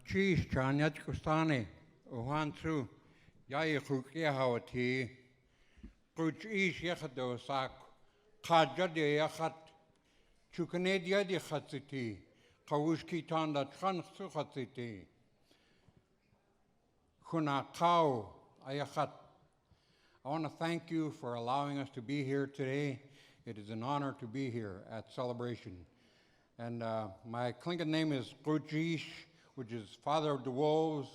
Cheese, Chan, Yatskustani, Uhansu, Yayakukia Hawati, Kuch East Yakado Sak, Kajadi Yakat, Chukanedia de Hatsiti, Kawuski Tanda Transu Hatsiti, Kunakau Ayakat. I want to thank you for allowing us to be here today. It is an honor to be here at Celebration. And my Tlingit name is Kuchish, which is Father of the Wolves.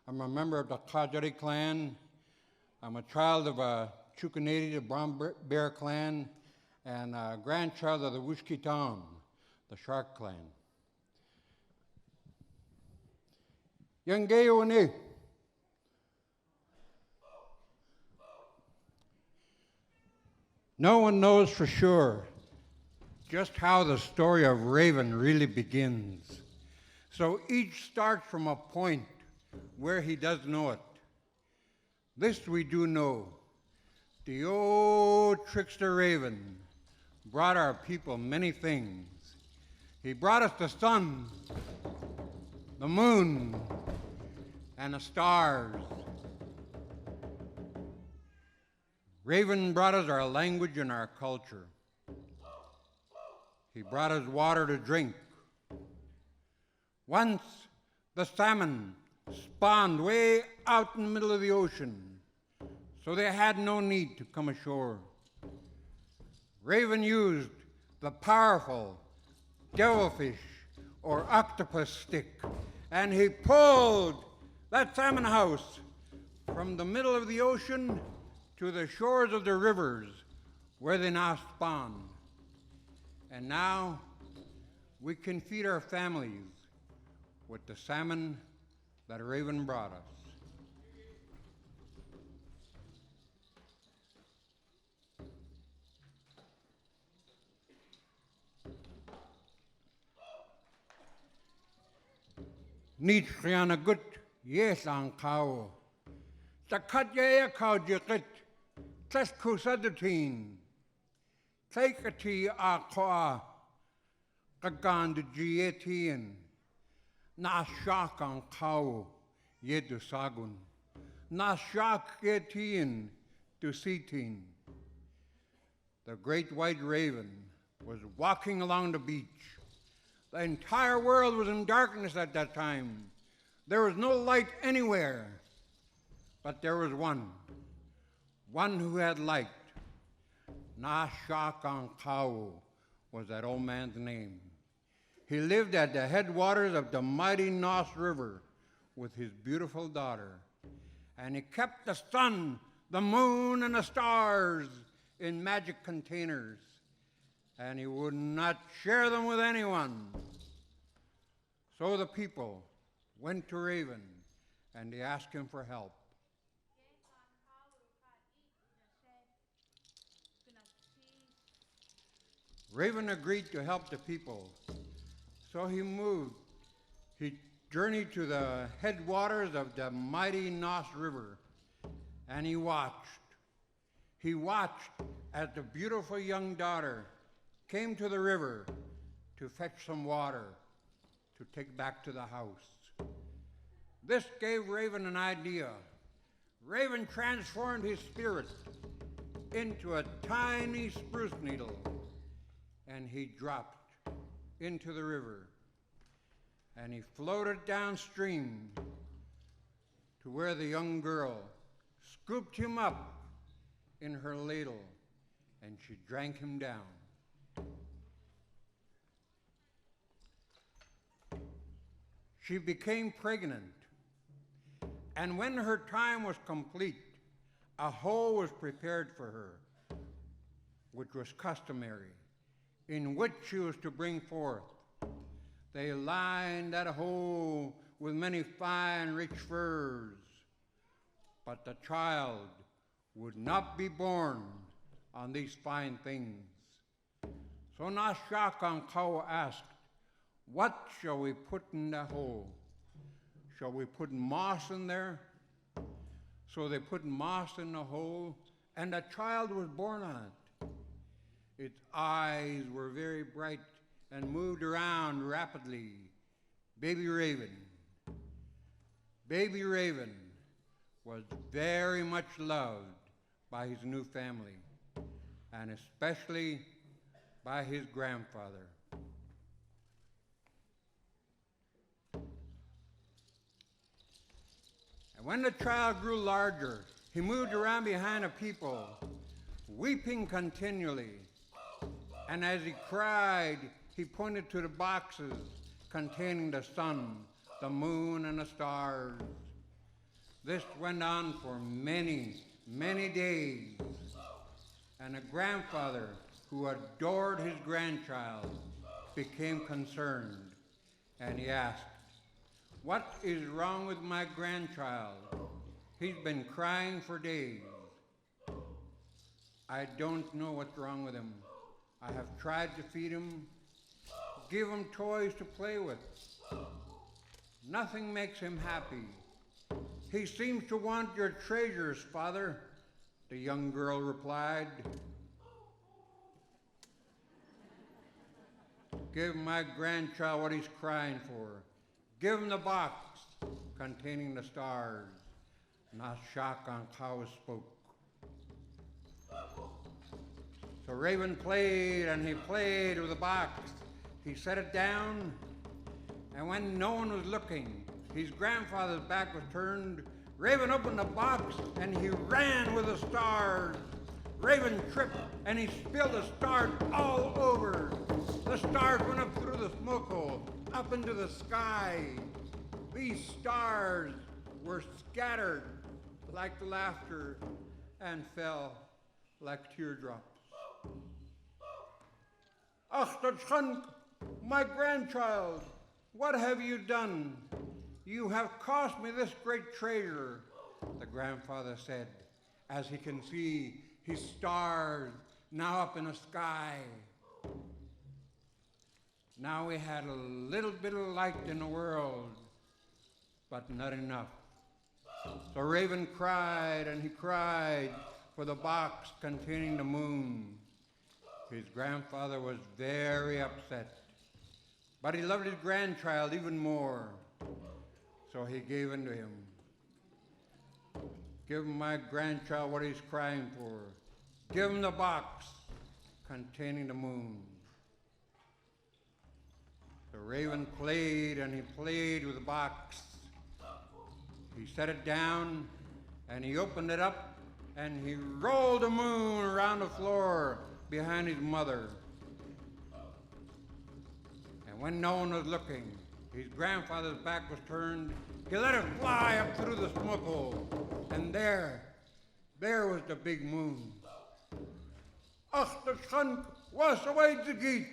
I'm a member of the Kajari clan. I'm a child of a Chukanadi, the Brown Bear clan, and a grandchild of the Wushkitam, the Shark clan. Yangeone. No one knows for sure just how the story of Raven really begins. So each starts from a point where he does know it. This we do know. The old trickster Raven brought our people many things. He brought us the sun, the moon, and the stars. Raven brought us our language and our culture. He brought us water to drink. Once the salmon spawned way out in the middle of the ocean, so they had no need to come ashore. Raven used the powerful devilfish or octopus stick, and he pulled that salmon house from the middle of the ocean to the shores of the rivers where they now spawn. And now we can feed our families with the salmon that Raven brought us. Niet Rihanna gut, yes, on cow. The cut ya cow jikit. Tles kusadutine, take a tea a qua, kagan de gietien, na shock on cow, yedu sagun, na shock getien to seatin. The great white raven was walking along the beach. The entire world was in darkness at that time. There was no light anywhere, but there was one who had light. Nashakan Kau was that old man's name. He lived at the headwaters of the mighty Nos River with his beautiful daughter. And he kept the sun, the moon, and the stars in magic containers. And he would not share them with anyone. So the people went to Raven and they asked him for help. Raven agreed to help the people, so he moved. He journeyed to the headwaters of the mighty Nos River, and he watched. He watched as the beautiful young daughter came to the river to fetch some water to take back to the house. This gave Raven an idea. Raven transformed his spirit into a tiny spruce needle, and he dropped into the river, and he floated downstream to where the young girl scooped him up in her ladle, and she drank him down. She became pregnant, and when her time was complete, a hole was prepared for her, which was customary, in which she was to bring forth. They lined that hole with many fine, rich furs, but the child would not be born on these fine things. So Nashakan Kau asked, "What shall we put in the hole? Shall we put moss in there?" So they put moss in the hole, and a child was born on it. Its eyes were very bright and moved around rapidly. Baby Raven. Baby Raven was very much loved by his new family, and especially by his grandfather. And when the child grew larger, he moved around behind the people, weeping continually. And as he cried, he pointed to the boxes containing the sun, the moon, and the stars. This went on for many, many days. And the grandfather, who adored his grandchild, became concerned. And he asked, "What is wrong with my grandchild? He's been crying for days." "I don't know what's wrong with him. I have tried to feed him, give him toys to play with. Nothing makes him happy. He seems to want your treasures, Father," the young girl replied. "Give my grandchild what he's crying for. Give him the box containing the stars." Nashak Cow spoke. So Raven played and he played with the box. He set it down, and when no one was looking, his grandfather's back was turned. Raven opened the box and he ran with the stars. Raven tripped and he spilled the stars all over. The stars went up through the smoke hole, up into the sky. These stars were scattered like laughter and fell like teardrops. "Ach, der Schunk, my grandchild, what have you done? You have cost me this great treasure," the grandfather said, as he can see his stars now up in the sky. Now we had a little bit of light in the world, but not enough. So Raven cried and he cried for the box containing the moon. His grandfather was very upset, but he loved his grandchild even more, so he gave in to him. "Give my grandchild what he's crying for. Give him the box containing the moon." The Raven played and he played with the box. He set it down and he opened it up and he rolled the moon around the floor behind his mother. And when no one was looking, his grandfather's back was turned. He let it fly up through the smoke hole, and there was the big moon. "Ach, the Schunk, was away the geet.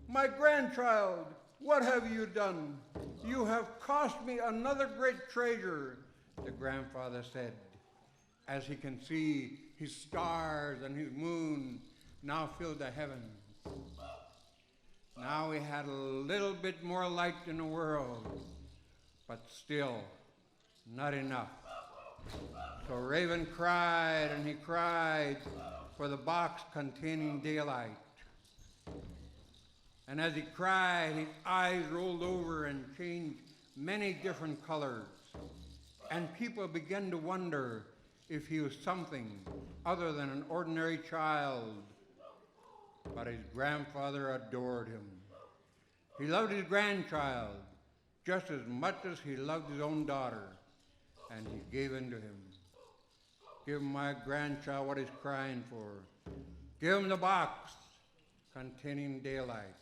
My grandchild, what have you done? You have cost me another great treasure," the grandfather said, as he can see his stars and his moon now filled the heavens. Now we had a little bit more light in the world, but still not enough. So Raven cried and he cried for the box containing daylight. And as he cried, his eyes rolled over and changed many different colors. And people began to wonder if he was something other than an ordinary child. But his grandfather adored him. He loved his grandchild just as much as he loved his own daughter, and he gave in to him. "Give my grandchild what he's crying for. Give him the box containing daylight."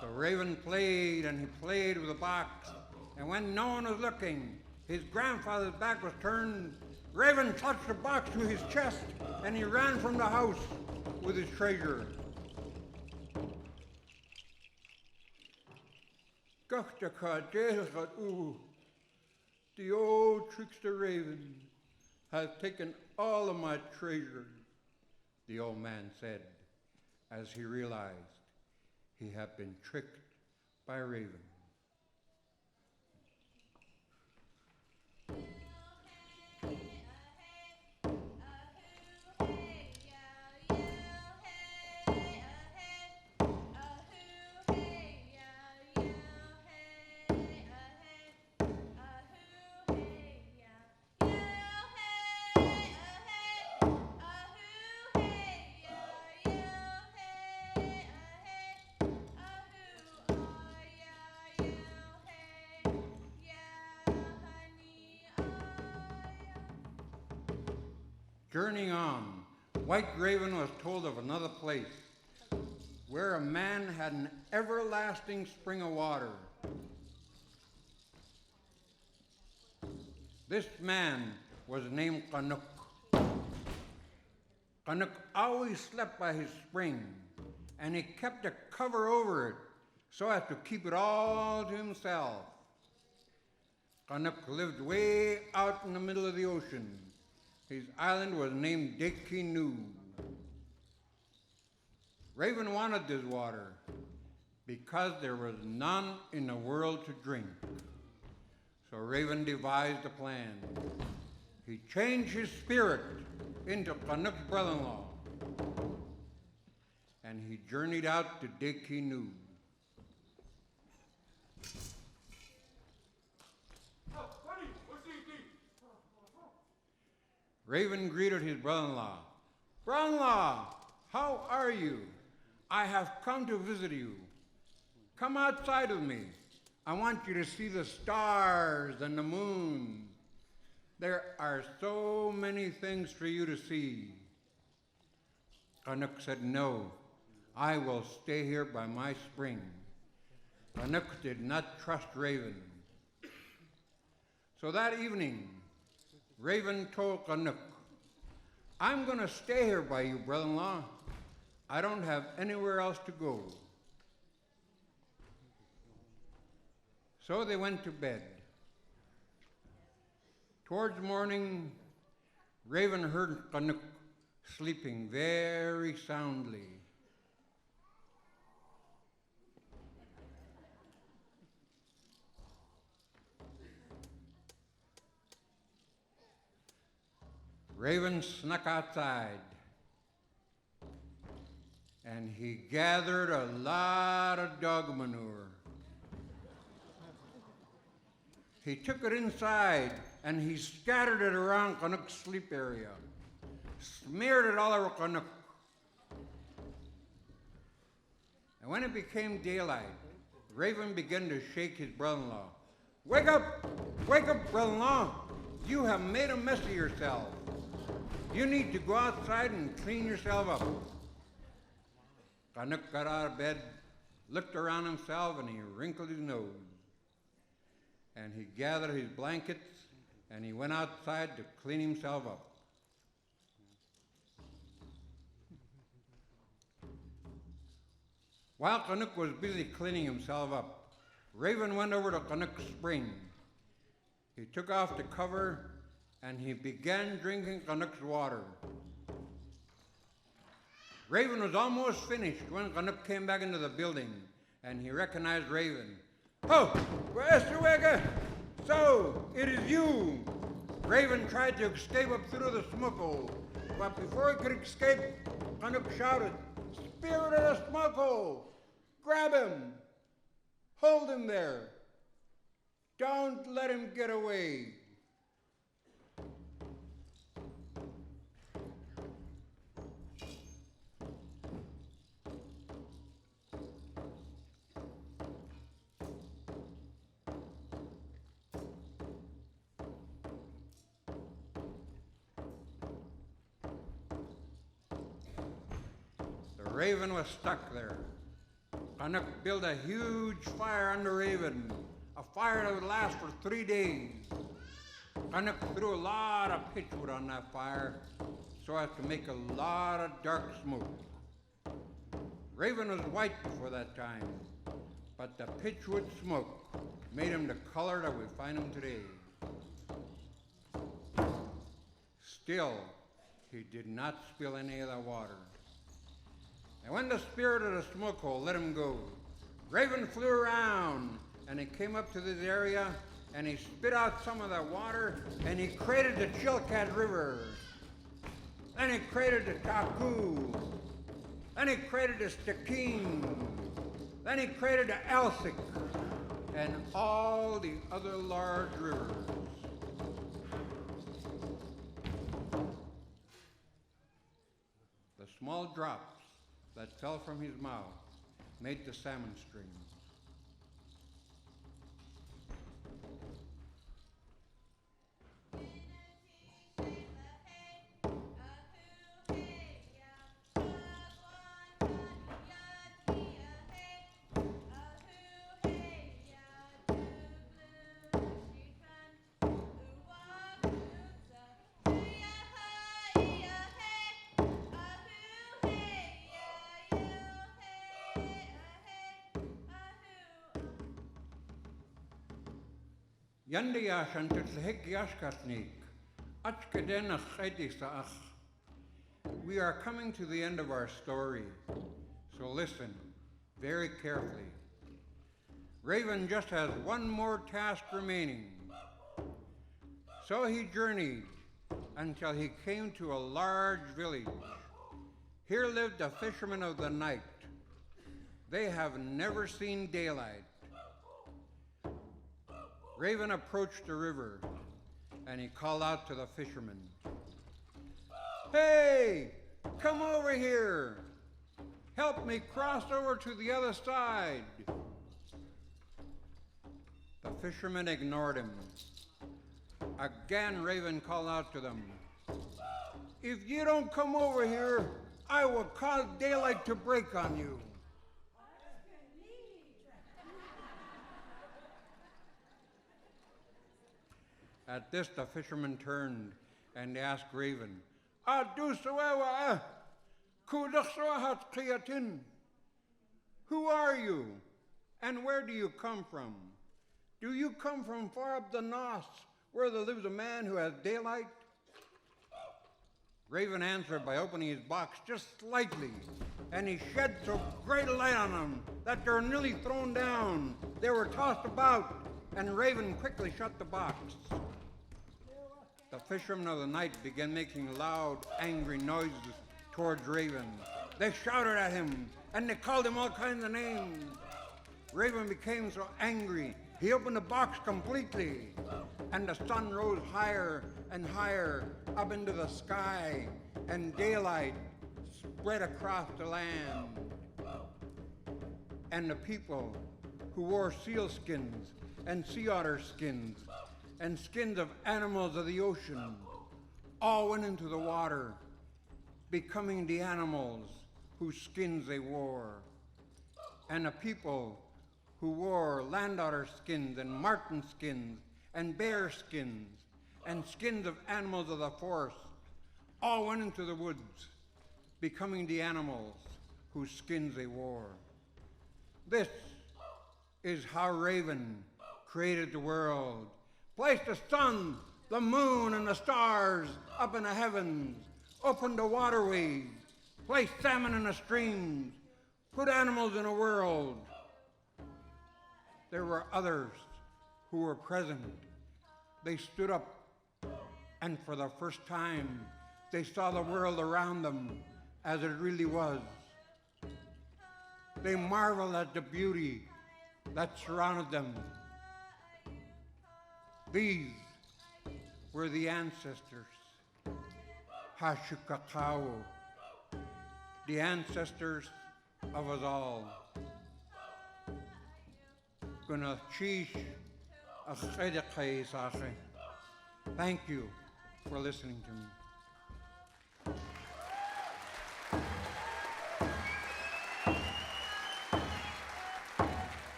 So Raven played and he played with the box, and when no one was looking, his grandfather's back was turned. Raven clutched the box to his chest and he ran from the house with his treasure. The old trickster Raven has taken all of my treasure, the old man said, as he realized he had been tricked by Raven. Journeying on, White Raven was told of another place where a man had an everlasting spring of water. This man was named Canuck. Canuck always slept by his spring, and he kept a cover over it so as to keep it all to himself. Canuck lived way out in the middle of the ocean. His island was named Dekinu. Raven wanted this water because there was none in the world to drink. So Raven devised a plan. He changed his spirit into Canuck's brother-in-law, and he journeyed out to Dekinu. Raven greeted his brother-in-law. Brother-in-law, how are you? I have come to visit you. Come outside with me. I want you to see the stars and the moon. There are so many things for you to see. Canuck said, no, I will stay here by my spring. Canuck did not trust Raven. So that evening, Raven told Canuck, I'm going to stay here by you, brother-in-law. I don't have anywhere else to go. So they went to bed. Towards morning, Raven heard Canuck sleeping very soundly. Raven snuck outside, and he gathered a lot of dog manure. He took it inside, and he scattered it around Canuck's sleep area, smeared it all over Canuck. And when it became daylight, Raven began to shake his brother-in-law. Wake up, brother-in-law. You have made a mess of yourself. You need to go outside and clean yourself up. Canuck got out of bed, looked around himself, and he wrinkled his nose. And he gathered his blankets, and he went outside to clean himself up. While Canuck was busy cleaning himself up, Raven went over to Canuck's spring. He took off the cover, and he began drinking Canuck's water. Raven was almost finished when Canuck came back into the building, and he recognized Raven. Oh, Westerwege! So, it is you! Raven tried to escape up through the smoke hole, but before he could escape, Canuck shouted, Spirit of the smoke hole! Grab him! Hold him there! Don't let him get away! Raven was stuck there. Canuck built a huge fire under Raven, a fire that would last for 3 days. Canuck threw a lot of pitchwood on that fire so as to make a lot of dark smoke. Raven was white before that time, but the pitchwood smoke made him the color that we find him today. Still, he did not spill any of the water. And when the spirit of the smoke hole let him go, Raven flew around, and he came up to this area, and he spit out some of that water, and he created the Chilkat River. Then he created the Taku. Then he created the Stikine. Then he created the Elsik, and all the other large rivers. The small drops that fell from his mouth made the salmon stream. Yandiyash antitlehikiyashkatnik. Achkadenach edisaach. We are coming to the end of our story, so listen very carefully. Raven just has one more task remaining. So he journeyed until he came to a large village. Here lived the fishermen of the night. They have never seen daylight. Raven approached the river, and he called out to the fishermen, "Hey, come over here. Help me cross over to the other side." The fishermen ignored him. Again, Raven called out to them, "If you don't come over here, I will cause daylight to break on you." At this, the fisherman turned and asked Raven, "Who are you, and where do you come from? Do you come from far up the Nos, where there lives a man who has daylight?" Raven answered by opening his box just slightly, and he shed so great a light on them that they were nearly thrown down. They were tossed about, and Raven quickly shut the box. The fishermen of the night began making loud, angry noises towards Raven. They shouted at him, and they called him all kinds of names. Raven became so angry, he opened the box completely, and the sun rose higher and higher up into the sky, and daylight spread across the land. And the people who wore seal skins and sea otter skins and skins of animals of the ocean all went into the water, becoming the animals whose skins they wore. And the people who wore land otter skins and marten skins and bear skins and skins of animals of the forest all went into the woods, becoming the animals whose skins they wore. This is how Raven created the world, placed the sun, the moon, and the stars up in the heavens, opened the waterways, placed salmon in the streams, put animals in a world. There were others who were present. They stood up, and for the first time, they saw the world around them as it really was. They marveled at the beauty that surrounded them. These were the ancestors, Hashukakau, the ancestors of us all. Thank you for listening to me.